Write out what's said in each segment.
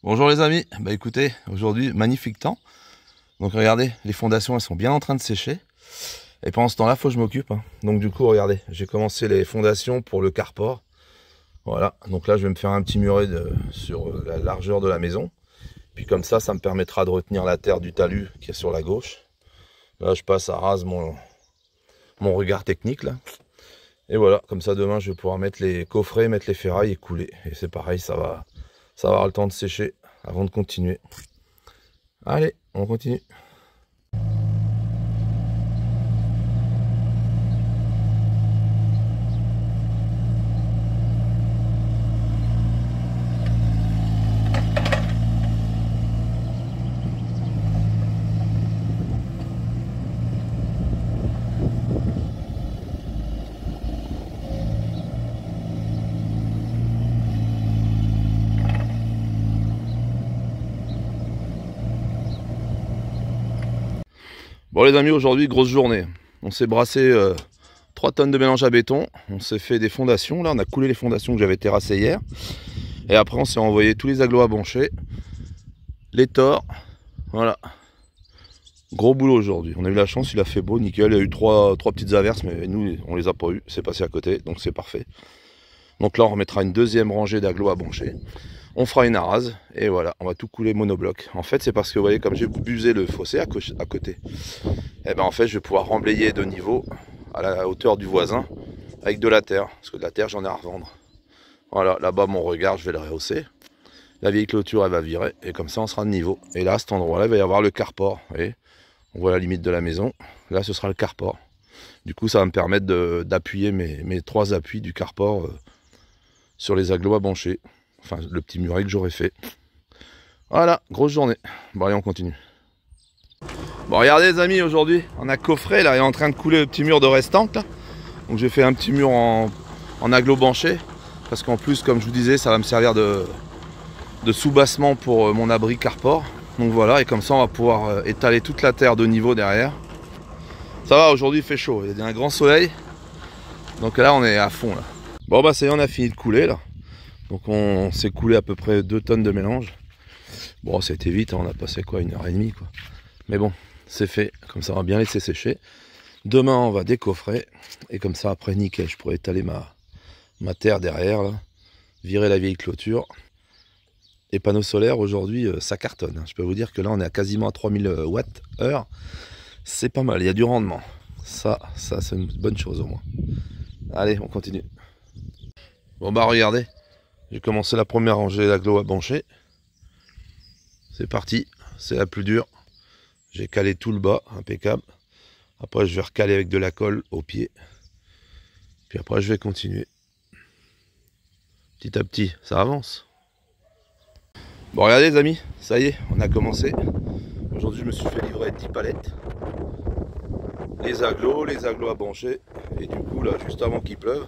Bonjour les amis, bah écoutez, aujourd'hui magnifique temps. Donc regardez, les fondations elles sont bien en train de sécher. Et pendant ce temps là, faut que je m'occupe. Donc du coup, regardez, j'ai commencé les fondations pour le carport. Voilà, donc là je vais me faire un petit muret sur la largeur de la maison. Puis comme ça me permettra de retenir la terre du talus qui est sur la gauche. Là je passe à rase mon regard technique là. Et voilà, comme ça demain je vais pouvoir mettre les coffrets, mettre les ferrailles et couler. Et c'est pareil, ça va avoir le temps de sécher avant de continuer. Allez, on continue. Bon les amis, aujourd'hui grosse journée. On s'est brassé 3 tonnes de mélange à béton. On s'est fait des fondations. Là on a coulé les fondations que j'avais terrassées hier. Et après on s'est envoyé tous les agglos à brancher. Les tors. Voilà. Gros boulot aujourd'hui. On a eu la chance, il a fait beau, nickel. Il y a eu trois petites averses, mais nous on les a pas eu. C'est passé à côté, donc c'est parfait. Donc là on remettra une deuxième rangée d'agglos à brancher. On fera une arase et voilà, on va tout couler monobloc. En fait, c'est parce que vous voyez, comme j'ai busé le fossé à côté, et ben en fait, je vais pouvoir remblayer de niveau à la hauteur du voisin avec de la terre. Parce que de la terre, j'en ai à revendre. Voilà, là-bas, mon regard, je vais le rehausser. La vieille clôture, elle va virer et comme ça, on sera de niveau. Et là, à cet endroit-là, il va y avoir le carport. Vous voyez, on voit la limite de la maison. Là, ce sera le carport. Du coup, ça va me permettre d'appuyer mes 3 appuis du carport sur les agglos à brancher. Enfin, le petit muret que j'aurais fait. Voilà, grosse journée. Bon, allez, on continue. Bon, regardez les amis, aujourd'hui, on a coffré, là, il est en train de couler le petit mur de restante, là. Donc j'ai fait un petit mur en agglos branchés. Parce qu'en plus, comme je vous disais, ça va me servir de soubassement pour mon abri carport. Donc voilà, et comme ça, on va pouvoir étaler toute la terre de niveau derrière. Ça va, aujourd'hui, il fait chaud. Il y a un grand soleil. Donc là, on est à fond, là. Bon, bah, ça y est, on a fini de couler, là. Donc on s'est coulé à peu près 2 tonnes de mélange. Bon, ça a été vite, hein, on a passé quoi, 1h30 quoi. Mais bon, c'est fait, comme ça on va bien laisser sécher. Demain on va décoffrer, et comme ça après nickel, je pourrais étaler ma terre derrière, là, virer la vieille clôture. Et panneaux solaires, aujourd'hui ça cartonne. Je peux vous dire que là on est à quasiment à 3000 Wh. C'est pas mal, il y a du rendement. Ça c'est une bonne chose au moins. Allez, on continue. Bon bah regardez. J'ai commencé la première rangée d'agglos à brancher. C'est parti, c'est la plus dure. J'ai calé tout le bas, impeccable. Après je vais recaler avec de la colle au pied. Puis après je vais continuer. Petit à petit, ça avance. Bon regardez les amis, ça y est, on a commencé. Aujourd'hui je me suis fait livrer 10 palettes. Les agglos à brancher. Et du coup là, juste avant qu'il pleuve,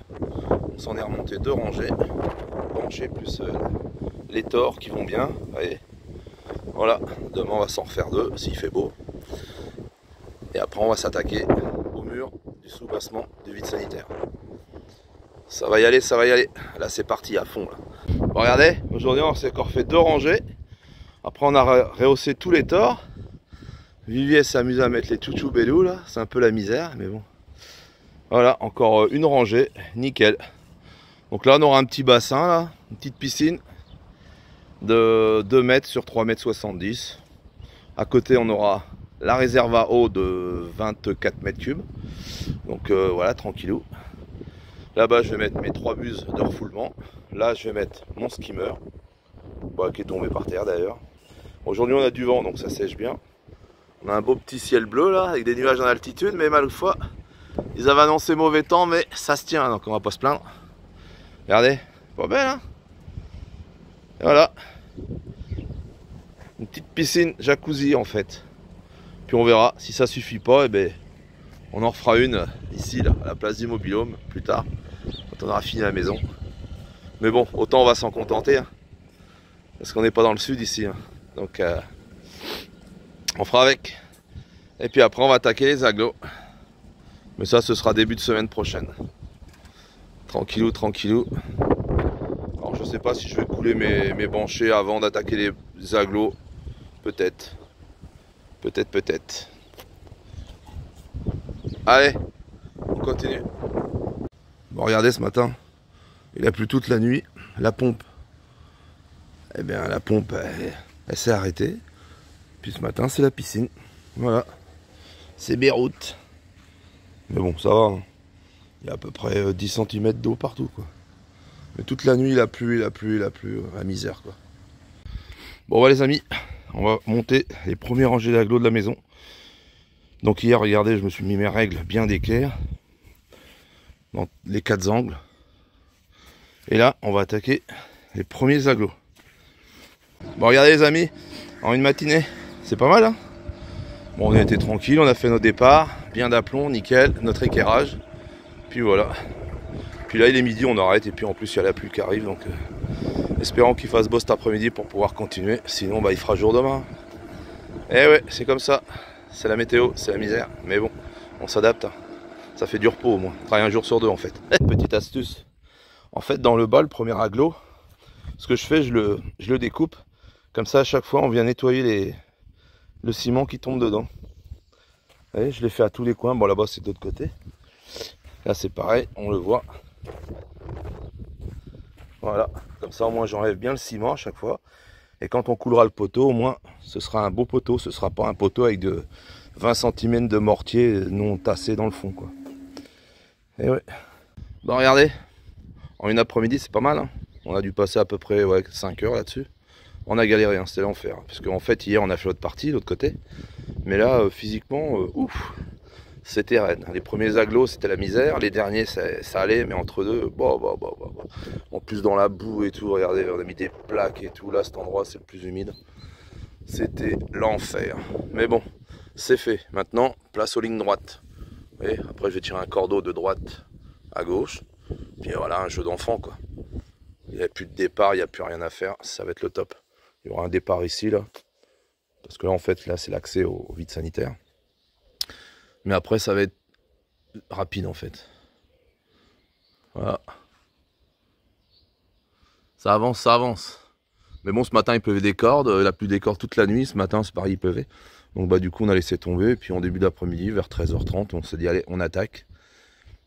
on s'en est remonté 2 rangées. Branchées plus les tors qui vont bien. Voyez. Voilà, demain on va s'en refaire 2 s'il fait beau. Et après on va s'attaquer au mur du soubassement du vide sanitaire. Ça va y aller, ça va y aller. Là c'est parti à fond. Là. Bon, regardez, aujourd'hui on s'est encore fait 2 rangées. Après on a rehaussé tous les tors. Vivier s'est amusé à mettre les chouchou bellou là, c'est un peu la misère, mais bon. Voilà, encore une rangée, nickel. Donc là on aura un petit bassin là, une petite piscine de 2 mètres sur 3 mètres 70. À côté on aura la réserve à eau de 24 mètres cubes. Donc voilà, tranquillou. Là-bas je vais mettre mes 3 buses de refoulement. Là je vais mettre mon skimmer, bah, qui est tombé par terre d'ailleurs. Aujourd'hui on a du vent donc ça sèche bien. On a un beau petit ciel bleu là, avec des nuages en altitude, mais malgré ils avaient annoncé mauvais temps, mais ça se tient, donc on va pas se plaindre. Regardez, pas belle hein. Et voilà. Une petite piscine jacuzzi en fait. Puis on verra, si ça suffit pas, et ben on en refera une ici là, à la place du mobil-home, plus tard, quand on aura fini la maison. Mais bon, autant on va s'en contenter, hein, parce qu'on n'est pas dans le sud ici. Hein. Donc on fera avec. Et puis après on va attaquer les agglos. Mais ça ce sera début de semaine prochaine. Tranquillou, tranquillou. Alors je sais pas si je vais couler mes branchés avant d'attaquer des agglos, peut-être. Peut-être. Allez, on continue. Bon, regardez ce matin, il a plu toute la nuit. La pompe, eh bien la pompe, elle s'est arrêtée. Puis ce matin, c'est la piscine. Voilà, c'est Beyrouth. Mais bon, ça va. Hein. Il y a à peu près 10 cm d'eau partout, quoi. Mais toute la nuit, il a plu, la misère, quoi. Bon, les amis, on va monter les premiers rangées d'agglos de la maison. Donc hier, regardez, je me suis mis mes règles bien d'équerre dans les 4 angles. Et là, on va attaquer les premiers agglos. Bon, regardez les amis, en une matinée, c'est pas mal, hein. Bon, on a été tranquille, on a fait notre départ, bien d'aplomb, nickel, notre équerrage. Puis voilà. Puis là, il est midi, on arrête, et puis en plus, il y a la pluie qui arrive, donc espérons qu'il fasse beau cet après-midi pour pouvoir continuer. Sinon, bah, il fera jour demain. Eh ouais, c'est comme ça. C'est la météo, c'est la misère. Mais bon, on s'adapte. Hein. Ça fait du repos au moins. On travaille un jour sur deux en fait. Petite astuce. En fait, dans le bas, le premier agglo, ce que je fais, je le découpe. Comme ça, à chaque fois, on vient nettoyer le ciment qui tombe dedans. Vous voyez, je l'ai fait à tous les coins. Bon, là-bas, c'est de l'autre côté. Là, c'est pareil, on le voit. Voilà. Comme ça, au moins, j'enlève bien le ciment à chaque fois. Et quand on coulera le poteau, au moins, ce sera un beau poteau. Ce sera pas un poteau avec de 20 cm de mortier non tassé dans le fond, quoi. Et ouais. Bon, regardez. En une après-midi, c'est pas mal. Hein. On a dû passer à peu près 5 heures là-dessus. On a galéré, hein, c'était l'enfer. Parce qu'en fait, hier, on a fait l'autre partie, l'autre côté. Mais là, physiquement, ouf, c'était raide. Les premiers agglos, c'était la misère. Les derniers, ça allait. Mais entre deux, en plus, dans la boue et tout, regardez, on a mis des plaques et tout. Là, cet endroit, c'est le plus humide. C'était l'enfer. Mais bon, c'est fait. Maintenant, place aux lignes droites. Vous voyez, après, je vais tirer un cordeau de droite à gauche. Puis voilà, un jeu d'enfant, quoi. Il n'y a plus de départ, il n'y a plus rien à faire. Ça va être le top. Il y aura un départ ici, là. Parce que là, en fait, là, c'est l'accès au vide sanitaire. Mais après, ça va être rapide, en fait. Voilà. Ça avance, ça avance. Mais bon, ce matin, il pleuvait des cordes. Il a plu des cordes toute la nuit. Ce matin, c'est pareil, il pleuvait. Donc, bah, du coup, on a laissé tomber. Et puis, en début d'après-midi, vers 13h30, on s'est dit, allez, on attaque.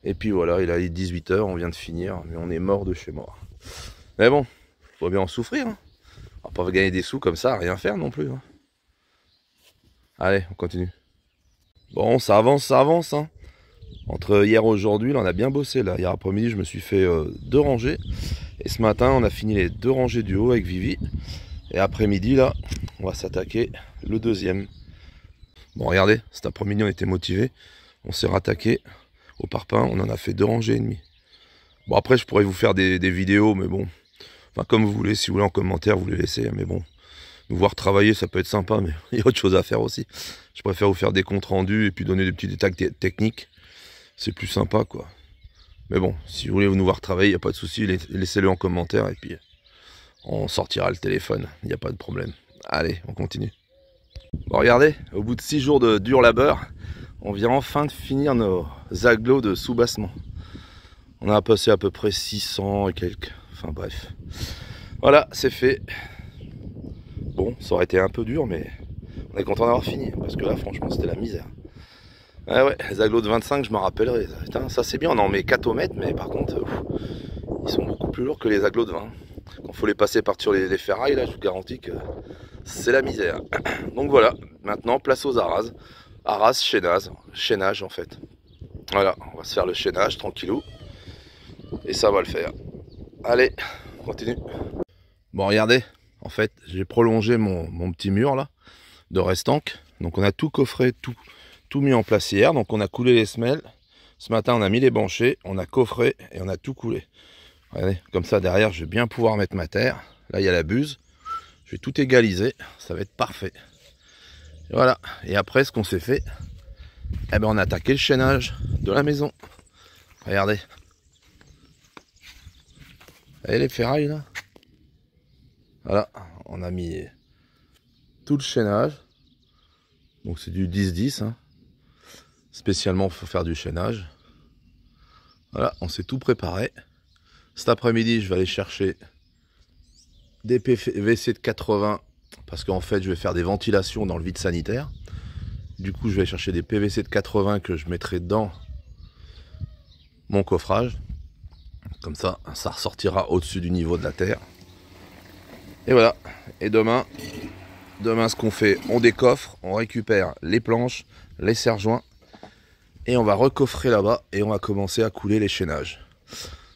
Et puis, voilà, il a 18h, on vient de finir. Mais on est mort de chez mort. Mais bon, faut bien en souffrir. Hein. On va pas gagner des sous comme ça, à rien faire non plus. Hein. Allez, on continue. Bon, ça avance, hein. Entre hier et aujourd'hui, là, on a bien bossé. Là. Hier après-midi, je me suis fait 2 rangées. Et ce matin, on a fini les 2 rangées du haut avec Vivi. Et après-midi, là, on va s'attaquer le deuxième. Bon, regardez, cet après-midi, on était motivés. On s'est rattaqué au parpaing. On en a fait 2 rangées et demie. Bon, après, je pourrais vous faire des vidéos, mais bon. Enfin, comme vous voulez, si vous voulez en commentaire, vous les laissez. Mais bon, nous voir travailler, ça peut être sympa, mais il y a autre chose à faire aussi. Je préfère vous faire des comptes rendus et puis donner des petits détails techniques. C'est plus sympa, quoi. Mais bon, si vous voulez nous voir travailler, il n'y a pas de souci. Laissez-le en commentaire et puis on sortira le téléphone. Il n'y a pas de problème. Allez, on continue. Bon, regardez, au bout de 6 jours de dur labeur, on vient enfin de finir nos agglos de soubassement. On a passé à peu près 600 et quelques. Enfin bref. Voilà, c'est fait. Bon, ça aurait été un peu dur, mais on est content d'avoir fini. Parce que là, franchement, c'était la misère. Ah ouais, les agglos de 25, je me rappellerai. Putain, ça c'est bien, on en met 4 au mètre, mais par contre, ils sont beaucoup plus lourds que les agglos de 20. Quand il faut les passer par-dessus les ferrailles, là, je vous garantis que c'est la misère. Donc voilà, maintenant, place aux arrases. Arras, chaînage en fait. Voilà, on va se faire le chaînage, tranquillou. Et ça va le faire. Allez, on continue. Bon, regardez, en fait, j'ai prolongé mon petit mur là, de restanque. Donc on a tout coffré, tout mis en place hier. Donc on a coulé les semelles. Ce matin, on a mis les banchets, on a coffré et on a tout coulé. Regardez, comme ça, derrière, je vais bien pouvoir mettre ma terre. Là, il y a la buse. Je vais tout égaliser. Ça va être parfait. Et voilà. Et après, ce qu'on s'est fait, eh ben, on a attaqué le chaînage de la maison. Regardez. Vous voyez les ferrailles, là? Voilà. On a mis tout le chaînage. Donc, c'est du 10-10. Hein. Spécialement pour faire du chaînage. Voilà. On s'est tout préparé. Cet après-midi, je vais aller chercher des PVC de 80 parce qu'en fait je vais faire des ventilations dans le vide sanitaire. Du coup je vais chercher des PVC de 80 que je mettrai dans mon coffrage. Comme ça ressortira au-dessus du niveau de la terre. Et voilà. Et demain ce qu'on fait, on décoffre, on récupère les planches, les serre-joints, et on va recoffrer là-bas et on va commencer à couler les chaînages.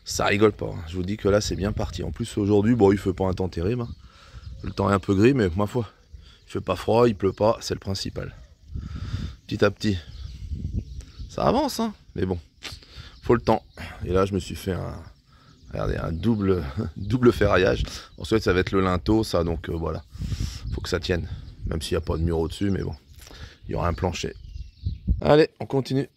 Ça rigole pas, hein. Je vous dis que là c'est bien parti. En plus aujourd'hui, bon, il fait pas un temps terrible, hein. Le temps est un peu gris, mais ma foi, il fait pas froid, il pleut pas, c'est le principal. Petit à petit, ça avance, hein, mais bon, faut le temps. Et là je me suis fait un double ferraillage. Ensuite ça va être le linteau, ça, donc voilà, faut que ça tienne, même s'il n'y a pas de mur au-dessus, mais bon, il y aura un plancher. Allez, on continue.